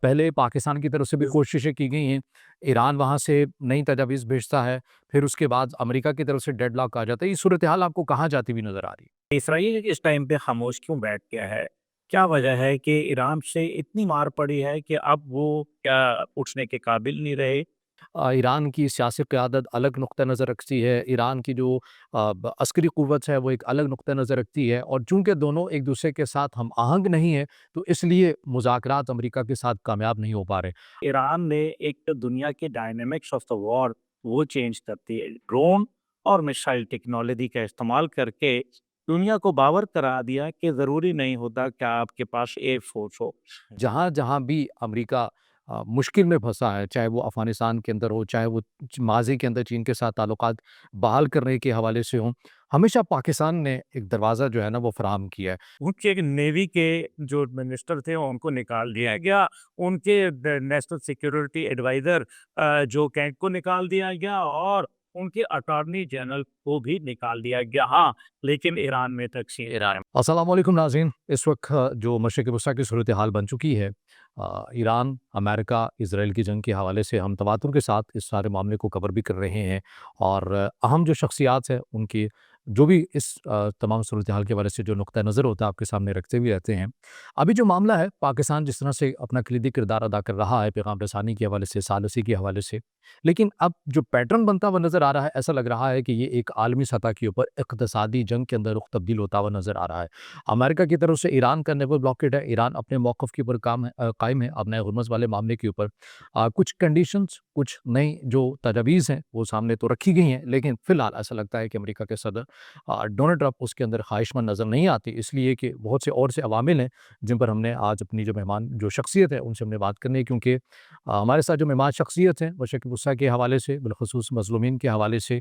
پہلے پاکستان کی طرف سے بھی کوششیں کی گئی ہیں، ایران وہاں سے نئی تجاویز بھیجتا ہے، پھر اس کے بعد امریکہ کی طرف سے ڈیڈ لاک آ جاتا ہے۔ یہ صورتحال آپ کو کہاں جاتی ہوئی نظر آ رہی ہے؟ اسرائیل اس ٹائم پہ خاموش کیوں بیٹھ گیا ہے؟ کیا وجہ ہے کہ ایران سے اتنی مار پڑی ہے کہ اب وہ کیا اٹھنے کے قابل نہیں رہے؟ ایران کی سیاسی قیادت الگ نقطہ نظر رکھتی ہے، ایران کی جو عسکری قوت ہے وہ ایک الگ نقطہ نظر رکھتی ہے، اور چونکہ دونوں ایک دوسرے کے ساتھ ہم آہنگ نہیں ہیں تو اس لیے مذاکرات امریکہ کے ساتھ کامیاب نہیں ہو پا رہے۔ ایران نے ایک دنیا کے ڈائنامکس آف دا وار وہ چینج کرتی ہے، ڈرون اور میسائل ٹیکنالوجی کا استعمال کر کے دنیا کو باور کرا دیا کہ ضروری نہیں ہوتا کہ آپ کے پاس ایئر فورس ہو۔ جہاں جہاں بھی امریکہ مشکل میں پھنسا ہے، چاہے وہ افغانستان کے اندر ہو، چاہے وہ ماضی کے اندر چین کے ساتھ تعلقات بحال کرنے کے حوالے سے ہوں، ہمیشہ پاکستان نے ایک دروازہ جو ہے نا وہ فراہم کیا ہے۔ ان کے نیوی کے جو منسٹر تھے ان کو نکال دیا گیا، ان کے نیشنل سیکیورٹی ایڈوائزر جو کینٹ کو نکال دیا گیا، اور ان کے اٹارنی جنرل کو بھی نکال دیا گیا۔ ہاں، لیکن ایران میں تقسیم ایران السلام علیکم ناظرین، اس وقت جو مشرق وسطیٰ کی صورتحال بن چکی ہے، ایران، امریکہ، اسرائیل کی جنگ کے حوالے سے ہم تواتر کے ساتھ اس سارے معاملے کو کور بھی کر رہے ہیں، اور اہم جو شخصیات ہیں ان کی جو بھی اس تمام صورتحال کے حوالے سے جو نقطہ نظر ہوتا ہے آپ کے سامنے رکھتے ہوئے رہتے ہیں۔ ابھی جو معاملہ ہے، پاکستان جس طرح سے اپنا کلیدی کردار ادا کر رہا ہے پیغام رسانی کے حوالے سے، ثالثی کے حوالے سے، لیکن اب جو پیٹرن بنتا ہوا نظر آ رہا ہے، ایسا لگ رہا ہے کہ یہ ایک عالمی سطح کے اوپر اقتصادی جنگ کے اندر رخ تبدیل ہوتا ہوا نظر آ رہا ہے۔ امریکہ کی طرف سے ایران کا نیول بلاکیڈ ہے، ایران اپنے موقف کے اوپر قائم ہے، اپنے ہرمز والے معاملے کے اوپر کچھ کنڈیشنز، کچھ نئی جو تجاویز ہیں وہ سامنے تو رکھی گئی ہیں، لیکن فی الحال ایسا لگتا ہے کہ امریکہ کے صدر ڈونلڈ ٹرمپ اس کے اندر خواہش مند نظر نہیں آتی، اس لیے کہ بہت سے اور سے عوامل ہیں جن پر ہم نے آج اپنی جو مہمان جو شخصیت ہے ان سے ہم نے بات کرنی ہے، کیونکہ ہمارے ساتھ جو مہمان شخصیت ہیں مشرق وسطیٰ کے حوالے سے، بالخصوص مظلومین کے حوالے سے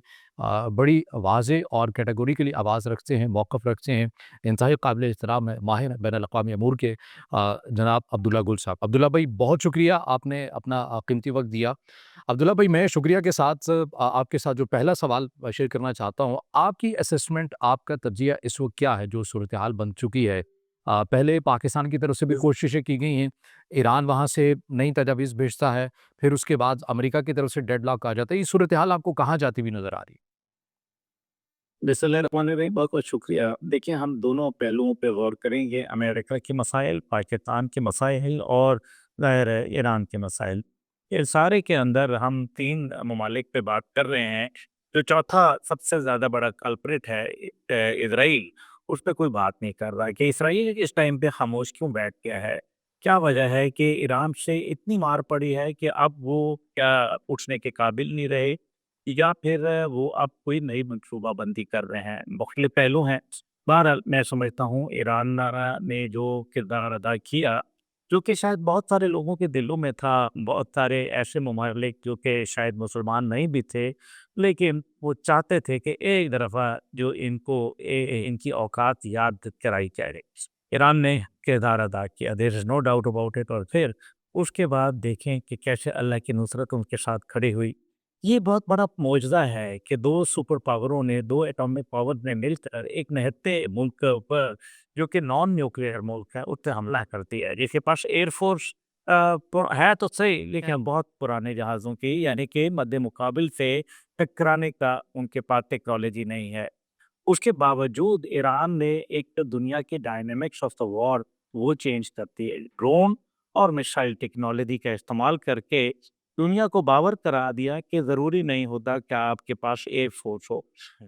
بڑی واضح اور کیٹیگوریکلی آواز رکھتے ہیں، موقف رکھتے ہیں، انتہائی قابل احترام ہے، ماہر بین الاقوامی امور کے جناب عبداللہ گل صاحب۔ عبداللہ بھائی، بہت شکریہ، آپ نے اپنا قیمتی وقت دیا۔ عبداللہ بھائی، میں شکریہ کے ساتھ آپ کے ساتھ جو پہلا سوال شیئر کرنا چاہتا ہوں، آپ کی اسسمنٹ، آپ کا تجزیہ اس وقت کیا ہے جو صورتحال بن چکی ہے؟ پہلے پاکستان کی طرف سے بھی کوششیں کی گئی ہیں، ایران وہاں سے نئی تجاویز بھیجتا ہے، پھر اس کے بعد امریکہ کی طرف سے ڈیڈ لاک آ جاتا ہے۔ یہ صورتحال آپ کو کہاں جاتی ہوئی نظر آ رہی ہے؟ بسم اللہ الرحمن الرحیم، بہت بہت شکریہ۔ دیکھیں، ہم دونوں پہلوؤں پہ غور کریں گے، امریکہ کے مسائل، پاکستان کے مسائل، اور ظاہر ہے ایران کے مسائل۔ یہ سارے کے اندر ہم تین ممالک پہ بات کر رہے ہیں۔ جو چوتھا سب سے زیادہ بڑا کلپریٹ ہے، اسرائیل، اس پہ کوئی بات نہیں کر رہا کہ اسرائیل اس ٹائم پہ خاموش کیوں بیٹھ گیا ہے۔ کیا وجہ ہے کہ ایران سے اتنی مار پڑی ہے کہ اب وہ کیا اٹھنے کے قابل نہیں رہے، یا پھر وہ اب کوئی نئی منصوبہ بندی کر رہے ہیں؟ مختلف پہلو ہیں۔ بہرحال میں سمجھتا ہوں ایران نے جو کردار ادا کیا، جو کہ شاید بہت سارے لوگوں کے دلوں میں تھا، بہت سارے ایسے ممالک جو کہ شاید مسلمان نہیں بھی تھے، لیکن وہ چاہتے تھے کہ ایک دفعہ جو ان کو ان کی اوقات یاد کرائی جائے۔ ایران نے کردار ادا کیا، دیر از نو ڈاؤٹ اباؤٹ اٹ، اور پھر اس کے بعد دیکھیں کہ کیسے اللہ کی نصرت ان کے ساتھ کھڑی ہوئی۔ یہ بہت بڑا معجزہ ہے کہ دو سپر پاوروں نے، دو ایٹامک پاور نے مل کر ایک نہتے ملک پر، جو کہ نان نیوکلیئر ملک ہے، اس پہ حملہ کرتی ہے، جس کے پاس ایئر فورس ہے تو صحیح، لیکن بہت پرانے جہازوں کی، یعنی کہ مد مقابل سے ٹکرانے کا ان کے پاس ٹیکنالوجی نہیں ہے۔ اس کے باوجود ایران نے ایک دنیا کے ڈائنامکس آف دا وار وہ چینج کرتی ہے، ڈرون اور میسائل ٹیکنالوجی کا استعمال کر کے دنیا کو باور کرا دیا کہ ضروری نہیں ہوتا کہ آپ کے پاس ایئر فورس ہو۔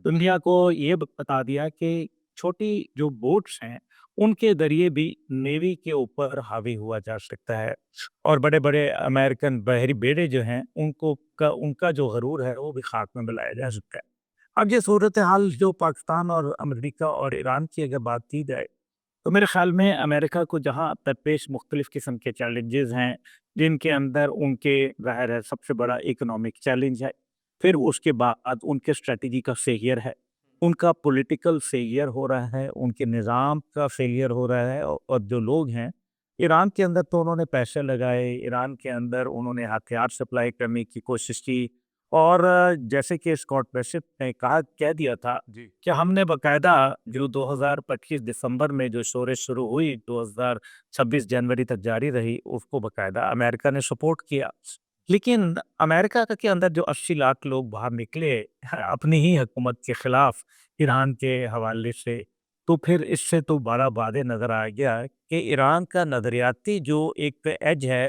دنیا کو یہ بتا دیا کہ چھوٹی جو بوٹس ہیں ان کے ذریعے بھی نیوی کے اوپر حاوی ہوا جا سکتا ہے، اور بڑے بڑے امریکن بحری بیڑے جو ہیں ان کا جو غرور ہے وہ بھی خاک میں ملایا جا سکتا ہے۔ اب یہ صورتحال جو پاکستان اور امریکہ اور ایران کی اگر بات کی جائے، تو میرے خیال میں امریکہ کو جہاں درپیش مختلف قسم کے چیلنجز ہیں، جن کے اندر ان کے ظاہر ہے سب سے بڑا اکنامک چیلنج ہے، پھر اس کے بعد ان کے اسٹریٹجی کا فیلئر ہے، ان کا پولیٹیکل فیلئر ہو رہا ہے، ان کے نظام کا فیلئر ہو رہا ہے، اور جو لوگ ہیں ایران کے اندر تو انہوں نے پیسے لگائے، ایران کے اندر انہوں نے ہتھیار سپلائی کرنے کی کوشش کی، اور جیسے کہ اسکاٹ بیشپ نے کہہ دیا تھا جی کہ ہم نے باقاعدہ جو 2025 دسمبر میں جو شورش شروع ہوئی 2026 جنوری تک جاری رہی، اس کو باقاعدہ امریکہ نے سپورٹ کیا۔ لیکن امریکہ کے اندر جو 80 لاکھ لوگ باہر نکلے اپنی ہی حکومت کے خلاف ایران کے حوالے سے، تو پھر اس سے تو بڑا واضح نظر آ گیا کہ ایران کا نظریاتی جو ایک ایج ہے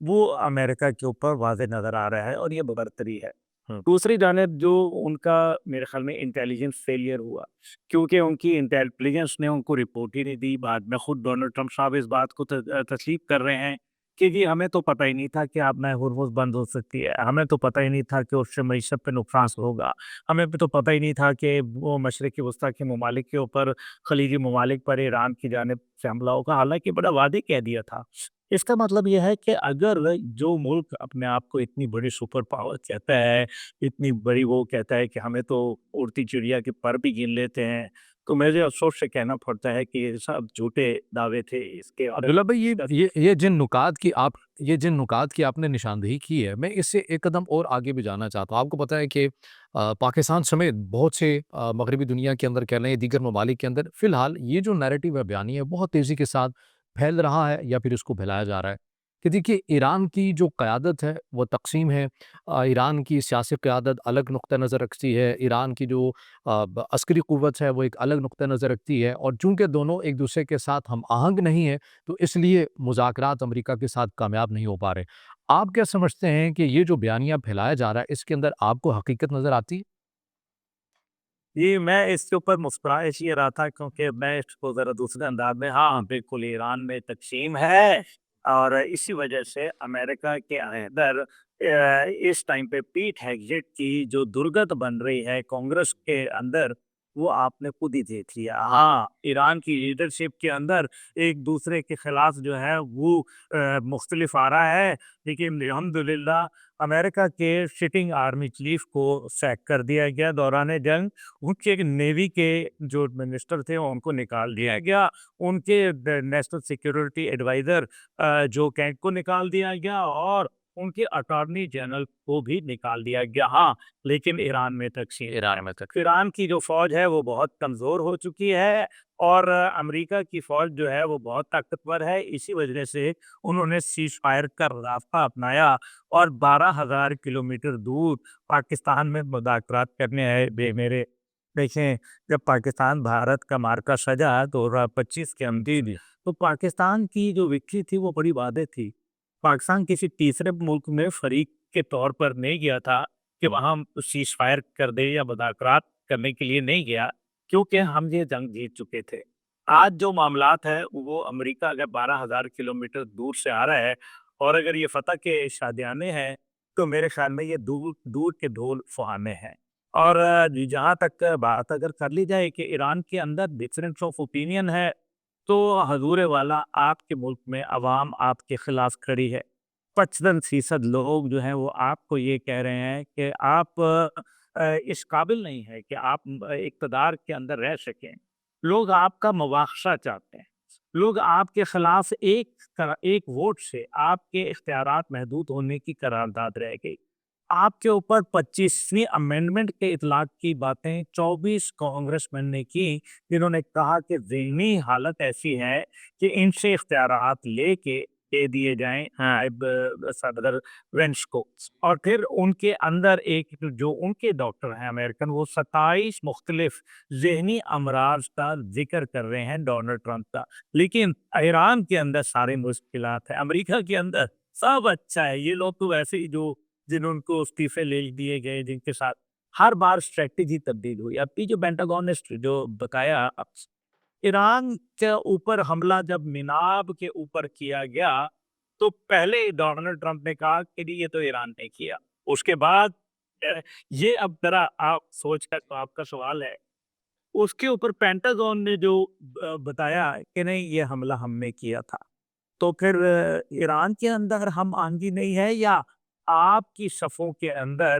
وہ امریکہ کے اوپر واضح نظر آ رہا ہے، اور یہ برتری ہے۔ ہوں دوسری جانب جو ان کا میرے خیال میں انٹیلیجنس فیلئر ہوا، کیونکہ ان کی انٹیلیجنس نے ان کو رپورٹ ہی نہیں دی۔ بعد میں خود ڈونلڈ ٹرمپ صاحب اس بات کو تسلیم کر رہے ہیں کہ جی ہمیں تو پتہ ہی نہیں تھا کہ آپ میں ہرمز بند ہو سکتی ہے، ہمیں تو پتہ ہی نہیں تھا کہ اس سے معیشت پہ نقصان ہوگا، ہمیں تو پتہ ہی نہیں تھا کہ وہ مشرقی وسطیٰ کے ممالک کے اوپر، خلیجی ممالک پر ایران کی جانب سے حملہ ہوگا، حالانکہ بڑا واضح کہہ دیا تھا۔ اس کا مطلب یہ ہے کہ اگر جو ملک اپنے آپ کو اتنی بڑی سپر پاور کہتا ہے، اتنی بڑی وہ کہتا ہے کہ ہمیں تو اڑتی چڑیا کے پر بھی گن لیتے ہیں، تو مجھے افسوس سے کہنا پڑتا ہے کہ یہ سب جھوٹے دعوے تھے اس کے، اور عبداللہ بھائی، یہ جن نکات کی آپ نے نشاندہی کی ہے، میں اس سے ایک قدم اور آگے بھی جانا چاہتا ہوں۔ آپ کو پتہ ہے کہ پاکستان سمیت بہت سے مغربی دنیا کے اندر کہہ لیں، دیگر ممالک کے اندر فی الحال یہ جو نیریٹو ہے، بیانیہ ہے، بہت تیزی کے ساتھ پھیل رہا ہے یا پھر اس کو پھیلایا جا رہا ہے کہ دیکھیے ایران کی جو قیادت ہے وہ تقسیم ہے۔ ایران کی سیاسی قیادت الگ نقطہ نظر رکھتی ہے، ایران کی جو عسکری قوت ہے وہ ایک الگ نقطہ نظر رکھتی ہے، اور چونکہ دونوں ایک دوسرے کے ساتھ ہم آہنگ نہیں ہیں تو اس لیے مذاکرات امریکہ کے ساتھ کامیاب نہیں ہو پا رہے۔ آپ کیا سمجھتے ہیں کہ یہ جو بیانیہ پھیلایا جا رہا ہے اس کے اندر آپ کو حقیقت نظر آتی ہے؟ جی میں اس کے اوپر مسکرا اس لیے رہا تھا کیونکہ میں اس کو ذرا دوسرے انداز میں، ہاں بالکل ایران میں تقسیم ہے، اور اسی وجہ سے امریکہ کے اندر اس ٹائم پہ پیٹ ہیگزٹ کی جو درگت بن رہی ہے کانگریس کے اندر، وہ آپ نے خود ہی دیکھ لیا۔ ہاں ایران کی لیڈرشپ کے اندر ایک دوسرے کے خلاف جو ہے وہ مختلف آ رہا ہے، لیکن الحمدللہ امریکہ کے سٹنگ آرمی چیف کو سیک کر دیا گیا دوران جنگ، ان کے نیوی کے جو منسٹر تھے ان کو نکال دیا گیا، ان کے نیشنل سیکیورٹی ایڈوائزر جو کینٹ کو نکال دیا گیا، اور ان کے اٹارنی جنرل کو بھی نکال دیا گیا۔ ہاں لیکن ایران میں تقسیم ہے۔ ایران میں تک ایران کی جو فوج ہے وہ بہت کمزور ہو چکی ہے، اور امریکہ کی فوج جو ہے وہ بہت طاقتور ہے، اسی وجہ سے انہوں نے سیز فائر کا راستہ اپنایا، اور 12,000 کلومیٹر دور پاکستان میں مذاکرات کرنے آئے۔ بے میرے دیکھیں، جب پاکستان بھارت کا معرکہ سجا 2025 کے اندر، جی تو پاکستان کی جو وکٹری تھی وہ بڑی واضح تھی۔ پاکستان کسی تیسرے ملک میں فریق کے طور پر نہیں گیا تھا کہ وہاں سیز فائر کر دے یا مذاکرات کرنے کے لیے نہیں گیا، کیونکہ ہم یہ جنگ جیت چکے تھے۔ آج جو معاملات ہے وہ امریکہ اگر 12,000 کلومیٹر دور سے آ رہا ہے، اور اگر یہ فتح کے شادیانے ہیں، تو میرے خیال میں یہ دور دور کے ڈھول فہانے ہیں۔ اور جہاں تک بات اگر کر لی جائے کہ ایران کے اندر ڈفرینس آف اوپینین ہے، تو حضور والا آپ کے ملک میں عوام آپ کے خلاف کھڑی ہے۔ 55% لوگ جو ہیں وہ آپ کو یہ کہہ رہے ہیں کہ آپ اس قابل نہیں ہے کہ آپ اقتدار کے اندر رہ سکیں۔ لوگ آپ کا مواخذہ چاہتے ہیں، لوگ آپ کے خلاف ایک ووٹ سے آپ کے اختیارات محدود ہونے کی قرارداد رہ گئی۔ آپ کے اوپر 25ویں امینڈمنٹ کے اطلاق کی باتیں 24 کانگریس مین نے کی، جنہوں نے کہا کہ ذہنی حالت ایسی ہے کہ ان سے اختیارات لے کے دے دیے جائیں صدر وینس کو، اور پھر ان کے اندر ایک جو ان کے ڈاکٹر ہیں امریکن، وہ 27 مختلف ذہنی امراض کا ذکر کر رہے ہیں ڈونلڈ ٹرمپ کا۔ لیکن ایران کے اندر ساری مشکلات ہیں، امریکہ کے اندر سب اچھا ہے۔ یہ لوگ تو ویسے ہی جو جنہوں کو استعفے لے دیے گئے، جن کے ساتھ ہر بار اسٹریٹجی تبدیل ہوئی۔ اب کی جو پینٹاگون نے جو بتایا، ایران کے اوپر حملہ جب میناب کے اوپر کیا گیا، تو پہلے ڈونلڈ ٹرمپ نے کہا کہ جی یہ تو ایران نے کیا۔ اس کے بعد یہ اب ذرا آپ سوچ کر، تو آپ کا سوال ہے، اس کے اوپر پینٹاگون نے جو بتایا کہ نہیں یہ حملہ ہم نے کیا تھا، تو پھر ایران کے اندر ہم آہنگی نہیں ہے، یا آپ کی صفوں کے اندر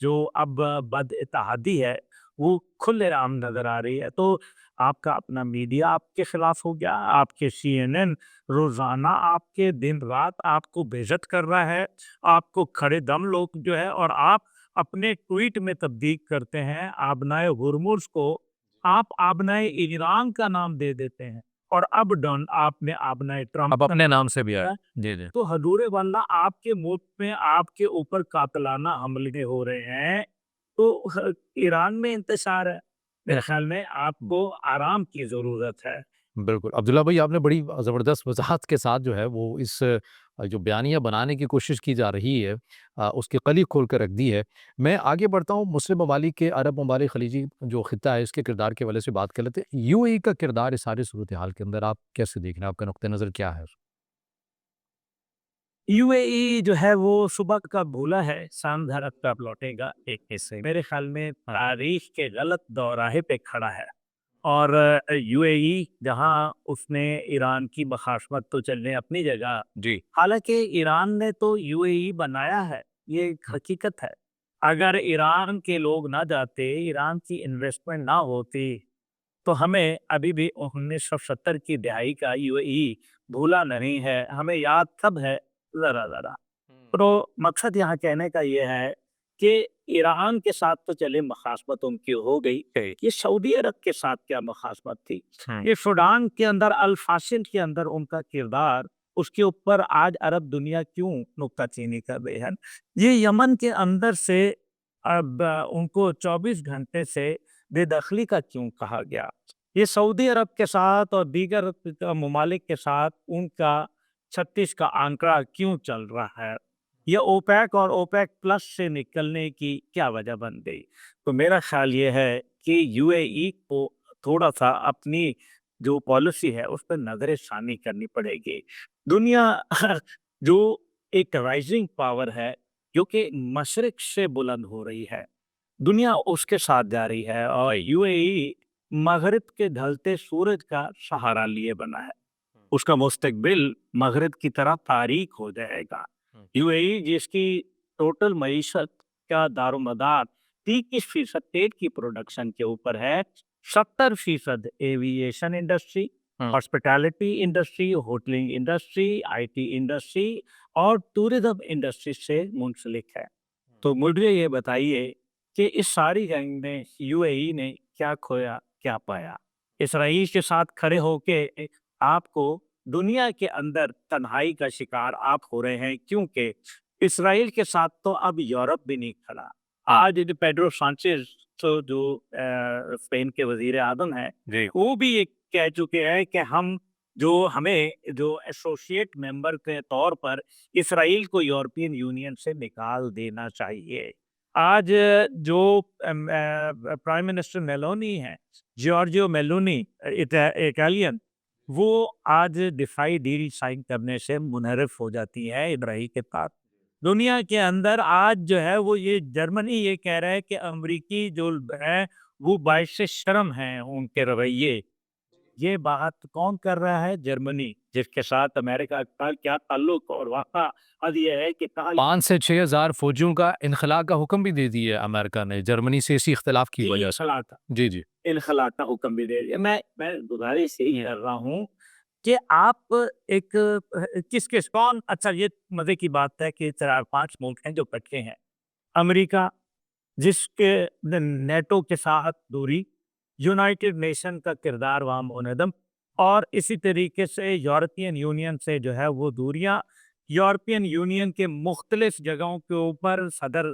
جو اب بد اتحادی ہے وہ کھلے عام نظر آ رہی ہے؟ تو آپ کا اپنا میڈیا آپ کے خلاف ہو گیا، آپ کے CNN روزانہ آپ کے دن رات آپ کو بےعزت کر رہا ہے، آپ کو کھڑے دم لوگ جو ہے، اور آپ اپنے ٹویٹ میں تبدیل کرتے ہیں آبنائے ہرمز کو، آپ آبنائے ایران کا نام دے دیتے ہیں، اور اب ڈن آپ نے آبنائے ٹرمپ اب کا اپنے نام نام سے دے بھی آئے. دیا۔ جی جی. تو حضور واللہ آپ کے ملک میں آپ کے اوپر قاتلانہ حملے ہو رہے ہیں، تو ایران میں انتشار ہے۔ میرے خیال میں آپ کو آرام کی ضرورت ہے۔ بالکل عبداللہ بھائی، آپ نے بڑی زبردست وضاحت کے ساتھ جو ہے وہ اس جو بیانیہ بنانے کی کوشش کی جا رہی ہے اس کی کلی کھول کر رکھ دی ہے. میں آگے بڑھتا ہوں، مسلم ممالک کے، عرب ممالک، خلیجی جو خطہ ہے اس کے کردار کے حوالے سے بات کر لیتے ہیں. یو اے ای کا کردار اس ساری صورتحال کے اندر آپ کیسے دیکھ رہے ہیں؟ آپ کا نقطہ نظر کیا ہے؟ یو اے ای جو ہے وہ صبح کا بھولا ہے، شام دھرت کا لوٹے گا ایک حصے۔ میرے خیال میں تاریخ کے غلط دوراہے پہ کھڑا ہے، اور یو اے ای جہاں اس نے ایران کی مخاصمت تو چلنے اپنی جگہ، جی. حالانکہ ایران نے تو یو اے ای بنایا ہے، یہ ایک حقیقت ہے۔ اگر ایران کے لوگ نہ جاتے، ایران کی انویسٹمنٹ نہ ہوتی، تو ہمیں ابھی بھی 1970 کی دہائی کا یو اے ای بھولا نہیں ہے، ہمیں یاد سب ہے ذرا ذرا۔ تو مقصد یہاں کہنے کا یہ ہے کہ ایران کے ساتھ تو چلے مخاصمت ان کی ہو گئی، یہ سعودی عرب کے ساتھ کیا مخاصمت تھی؟ یہ سوڈان کے اندر الفاشل کے اندر ان کا کردار، اس کے اوپر آج عرب دنیا کیوں نکتہ چینی کر رہی ہے؟ یہ یمن کے اندر سے اب ان کو 24 گھنٹے سے بے دخلی کا کیوں کہا گیا؟ یہ سعودی عرب کے ساتھ اور دیگر ممالک کے ساتھ ان کا 36 کا آنکڑا کیوں چل رہا ہے؟ یہ اوپیک اور اوپیک پلس سے نکلنے کی کیا وجہ بن گئی؟ تو میرا خیال یہ ہے کہ یو اے ای کو تھوڑا سا اپنی جو پالیسی ہے اس پہ نظر ثانی کرنی پڑے گی۔ دنیا جو ایک رائزنگ پاور ہے جو کہ مشرق سے بلند ہو رہی ہے، دنیا اس کے ساتھ جا رہی ہے، اور یو اے ای مغرب کے ڈھلتے سورج کا سہارا لیے بنا ہے۔ اس کا مستقبل مغرب کی طرح تاریک ہو جائے گا۔ یو اے ای جس کی ٹوٹل معیشت کا دار و مدار 30% تیل کی پروڈکشن کے اوپر ہے، 70% aviation industry, hospitality industry, hoteling industry, IT ٹی انڈسٹری اور ٹورزم انڈسٹری سے منسلک ہے۔ تو مجھے یہ بتائیے کہ اس ساری جنگ میں یو اے ای نے کیا کھویا، کیا پایا؟ اسرائیل کے ساتھ کھڑے ہو کے آپ کو دنیا کے اندر تنہائی کا شکار آپ ہو رہے ہیں، کیونکہ اسرائیل کے ساتھ تو اب یورپ بھی نہیں کھڑا۔ آج پیڈرو سانچیز جو اسپین کے وزیر اعظم ہیں، وہ بھی یہ کہہ چکے ہیں کہ ہمیں جو ایسوسیٹ ممبر کے طور پر اسرائیل کو یورپین یونین سے نکال دینا چاہیے۔ آج جو پرائم منسٹر میلونی ہیں، جارجیو میلونی، اٹالین، وہ آج دفاعی ڈیل سائن کرنے سے منحرف ہو جاتی ہے اسرائیل کے ساتھ۔ دنیا کے اندر آج جو ہے وہ یہ جرمنی یہ کہہ رہا ہے کہ امریکی جو ہے وہ باعث شرم ہیں ان کے رویے۔ یہ بات کون کر رہا ہے؟ جرمنی، جس کے ساتھ امریکہ کا کیا تعلق اور واقعہ اب یہ ہے کہ 5 سے 6 ہزار فوجیوں کا انخلاء کا حکم بھی دے دیا امریکہ نے جرمنی سے اسی اختلاف کی وجہ سے۔ جی جی. انخلاء کا حکم بھی دے دیا۔ میں گزارش یہی کر رہا ہوں کہ آپ ایک کون، اچھا یہ مزے کی بات ہے کہ 4-5 ملک ہیں جو کٹھے ہیں۔ امریکہ جس کے نیٹو کے ساتھ دوری، یونائٹڈ نیشن کا کردار وہاں منہدم، اور اسی طریقے سے یورپین یونین سے جو ہے وہ دوریاں، یورپین یونین کے مختلف جگہوں کے اوپر صدر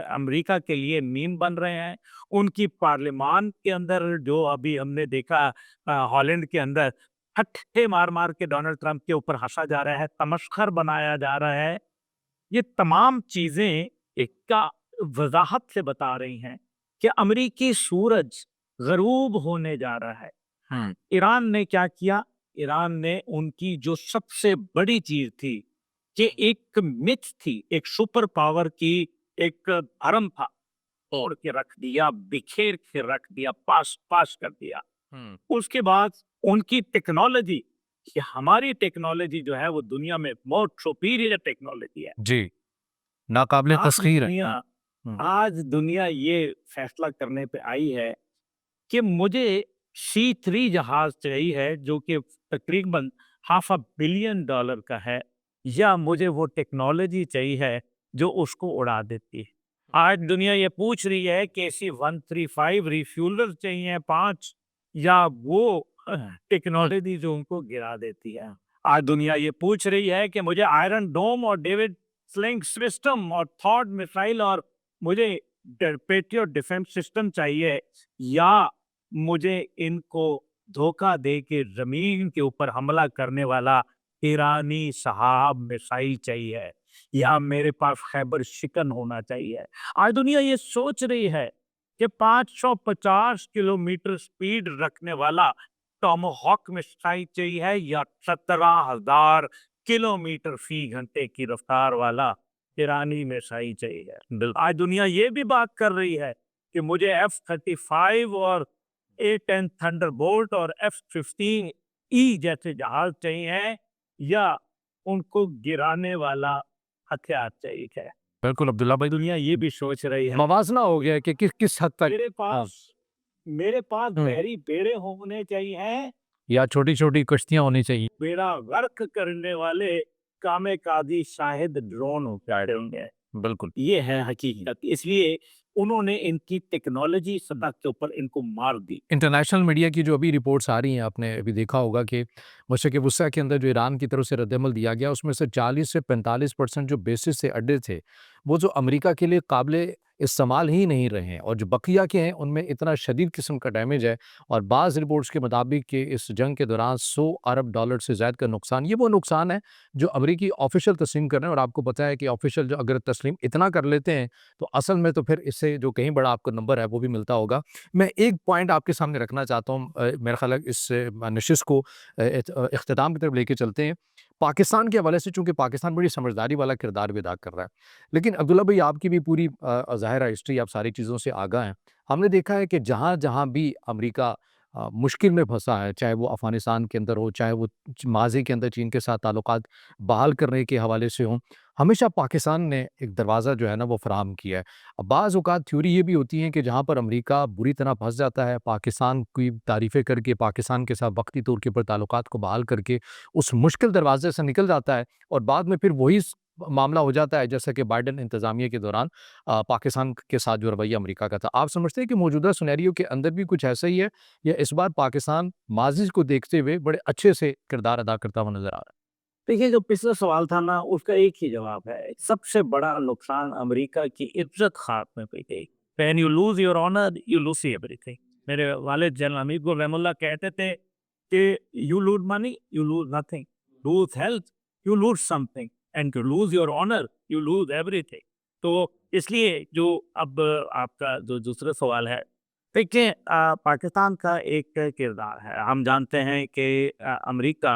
امریکہ کے لیے میم بن رہے ہیں۔ ان کی پارلیمان کے اندر جو ابھی ہم نے دیکھا ہالینڈ کے اندر ہٹھے مار مار کے ڈونلڈ ٹرمپ کے اوپر ہنسا جا رہا ہے، تمسخر بنایا جا رہا ہے۔ یہ تمام چیزیں ایک کا وضاحت سے بتا رہی ہیں کہ امریکی سورج غروب ہونے جا رہا ہے۔ ایران نے کیا کیا؟ ایران نے ان کی جو سب سے بڑی چیز تھی کہ ایک متھ تھی، ایک سپر پاور کی ایک بھرم تھا، توڑ کے رکھ دیا، بکھیر کے رکھ دیا، پاس کر دیا۔ اس کے بعد ان کی ٹیکنالوجی، کہ ہماری ٹیکنالوجی جو ہے وہ دنیا میں بہت سپیریئر ٹیکنالوجی ہے جی، ناقابل تسخیر ہے۔ آج دنیا یہ فیصلہ کرنے پہ آئی ہے کہ مجھے C3 جہاز چاہیے ہے جو کہ تقریباً $500 بلین کا ہے، یا مجھے وہ ٹیکنالوجی چاہیے ہے جو اس کو اڑا دیتی ہے۔ آج دنیا یہ پوچھ رہی ہے کہ KC-135 ریفیولر چاہیے 5 یا وہ ٹیکنالوجی جو ان کو گرا دیتی ہے. آج دنیا یہ پوچھ رہی ہے کہ مجھے آئرن ڈوم اور ڈیوڈ سلنگ سسٹم اور تھاڈ میسائل اور مجھے پیٹریوٹ ڈیفنس سسٹم چاہیے یا مجھے ان کو دھوکہ دے کے زمین کے اوپر حملہ کرنے والا ایرانی صحاب میسائل چاہیے یا میرے پاس خیبر شکن ہونا چاہیے. آج دنیا یہ سوچ رہی ہے کہ 550 کلومیٹر سپیڈ رکھنے والا ٹامہاک میسائل چاہیے یا 17,000 کلومیٹر فی گھنٹے کی رفتار والا ایرانی میسائل چاہیے. آج دنیا یہ بھی بات کر رہی ہے کہ مجھے F-35 اور A-10 تھنڈر بولٹ اور F-15E جیسے جہاز چاہیے یا ان کو گرانے والا ہتھیار چاہیے. بالکل عبداللہ بھائی، دنیا یہ بھی سوچ رہی ہے موازنہ ہو گیا ہے کہ کس حد تک میرے پاس ہم، بحری بیڑے ہونے چاہیے یا چھوٹی چھوٹی کشتیاں ہونی چاہیے. بیڑا غرق کرنے والے کامے کادی شاہد ڈرون ہوں گے. بالکل. یہ ہے حقیقت. اس لیے انہوں نے ان کی ٹیکنالوجی سطح کے اوپر ان کو مار دی. انٹرنیشنل میڈیا کی جو ابھی رپورٹس آ رہی ہیں، آپ نے ابھی دیکھا ہوگا کہ مشرق وسطیٰ کے اندر جو ایران کی طرف سے رد عمل دیا گیا، اس میں سے 40 سے 45% جو بیسز سے اڈے تھے وہ جو امریکہ کے لیے قابل استعمال ہی نہیں رہے ہیں، اور جو بقیہ کے ہیں ان میں اتنا شدید قسم کا ڈیمیج ہے. اور بعض رپورٹس کے مطابق کہ اس جنگ کے دوران $100 ارب سے زائد کا نقصان، یہ وہ نقصان ہے جو امریکی آفیشل تسلیم کر رہے ہیں. اور آپ کو پتہ ہے کہ آفیشل جو اگر تسلیم اتنا کر لیتے ہیں تو اصل میں تو پھر اس سے جو کہیں بڑا آپ کو نمبر ہے وہ بھی ملتا ہوگا. میں ایک پوائنٹ آپ کے سامنے رکھنا چاہتا ہوں، میرا خیال ہے اس نشست کو اختتام کی طرف لے کے چلتے ہیں. پاکستان کے حوالے سے، چونکہ پاکستان بڑی سمجھداری والا کردار بھی ادا کر رہا ہے، لیکن عبداللہ بھائی آپ کی بھی پوری ظاہرہ ہسٹری، آپ ساری چیزوں سے آگاہ ہیں. ہم نے دیکھا ہے کہ جہاں جہاں بھی امریکہ مشکل میں پھنسا ہے، چاہے وہ افغانستان کے اندر ہو، چاہے وہ ماضی کے اندر چین کے ساتھ تعلقات بحال کرنے کے حوالے سے ہوں، ہمیشہ پاکستان نے ایک دروازہ جو ہے نا وہ فراہم کیا ہے. اب بعض اوقات تھیوری یہ بھی ہوتی ہے کہ جہاں پر امریکہ بری طرح پھنس جاتا ہے، پاکستان کی تعریفیں کر کے، پاکستان کے ساتھ وقتی طور کے اوپر تعلقات کو بحال کر کے اس مشکل دروازے سے نکل جاتا ہے، اور بعد میں پھر وہی معاملہ ہو جاتا ہے جیسا کہ بائیڈن انتظامیہ کے دوران پاکستان کے ساتھ جو رویہ امریکہ کا تھا. آپ سمجھتے ہیں کہ موجودہ سینیریو کے اندر بھی کچھ ایسا ہی ہے، یا اس بار پاکستان ماضی کو دیکھتے ہوئے بڑے اچھے سے کردار ادا کرتا ہوا نظر آ رہا ہے؟ دیکھیے، جو پچھلا سوال تھا نا اس کا ایک ہی جواب ہے. سب سے بڑا نقصان امریکہ کی عزت خاک میں پڑ گئی. When you lose your honor, you lose everything. میرے والد جنرل حمید گل رحم اللہ کہتے تھے کہ you lose money, you lose nothing. Lose health, you lose something. And to lose your honor, you lose everything. تو اس لیے جو اب آپ کا جو دوسرا سوال ہے، دیکھیں پاکستان کا ایک کردار ہے. ہم جانتے ہیں کہ امریکہ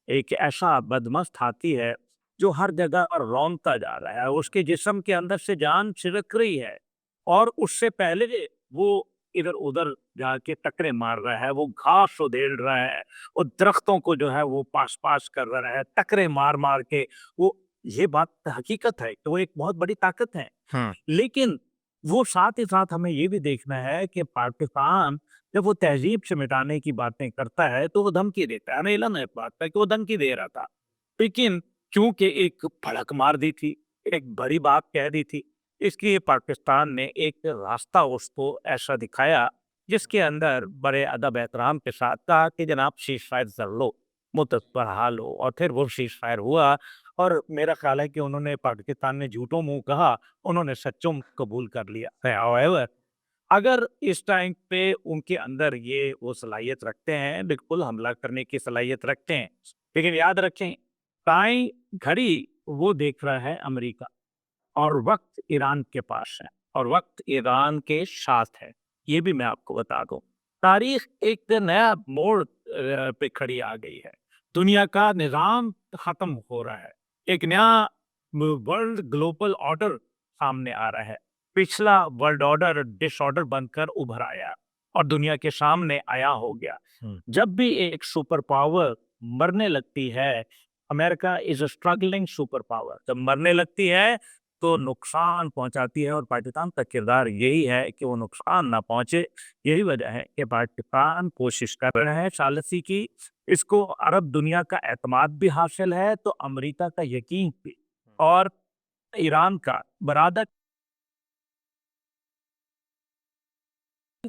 ایک ایسا بدمست ہاتھی ہے جو ہر جگہ پر رونتا جا رہا ہے. اس کے جسم کے اندر سے جان چھلک رہی ہے اور اس سے پہلے وہ ادھر ادھر جا کے ٹکرے مار رہا ہے، وہ گھاس ادھیڑ رہا ہے، وہ درختوں کو جو ہے وہ پاس پاس کر رہا ہے، ٹکرے مار مار کے. وہ یہ بات حقیقت ہے کہ وہ ایک بہت بڑی طاقت ہے. لیکن وہ ساتھ ہی ساتھ ہمیں یہ بھی دیکھنا ہے کہ پاکستان جب وہ تہذیب سے مٹانے کی باتیں کرتا ہے تو وہ دھمکی دیتا ہے. ہمیں علم ہے اس بات کا کہ وہ دھمکی دے رہا تھا، لیکن چونکہ ایک بھڑک مار دی تھی، ایک بڑی بات کہہ دی تھی، اس لیے پاکستان نے ایک راستہ اس کو ایسا دکھایا جس کے اندر بڑے ادب احترام کے ساتھ کہا کہ جناب سیز فائر کر لو، مدت پر حال ہو. اور پھر وہ سیز فائر ہوا، اور میرا خیال ہے کہ انہوں نے پاکستان نے جھوٹوں منہ کہا، انہوں نے سچوں قبول کر لیا. However, اگر اس ٹائم پہ ان کے اندر یہ وہ صلاحیت رکھتے ہیں، بالکل حملہ کرنے کی صلاحیت رکھتے ہیں، لیکن یاد رکھیں تائیں گھڑی وہ دیکھ رہا ہے امریکہ، اور وقت ایران کے پاس ہے اور وقت ایران کے ساتھ ہے. یہ بھی میں آپ کو بتا دوں، تاریخ ایک نیا موڑ پہ کھڑی آ گئی ہے. دنیا کا نظام ختم ہو رہا ہے، ایک نیا ورلڈ گلوبل آرڈر سامنے آ رہا ہے. پچھلا ورلڈ آرڈر ڈس آرڈر بن کر ابھر آیا اور دنیا کے سامنے آیا ہو گیا. جب بھی ایک سپر پاور مرنے لگتی ہے، امریکہ از اے اسٹرگلنگ سپر پاور، جب مرنے لگتی ہے تو نقصان پہنچاتی ہے، اور پاکستان کا کردار یہی ہے کہ وہ نقصان نہ پہنچے. یہی وجہ ہے کہ پاکستان کوشش کر رہے ہیں ثالثی کی. اس کو عرب دنیا کا اعتماد بھی حاصل ہے تو امریکہ کا یقین بھی، اور ایران کا برادر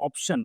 option।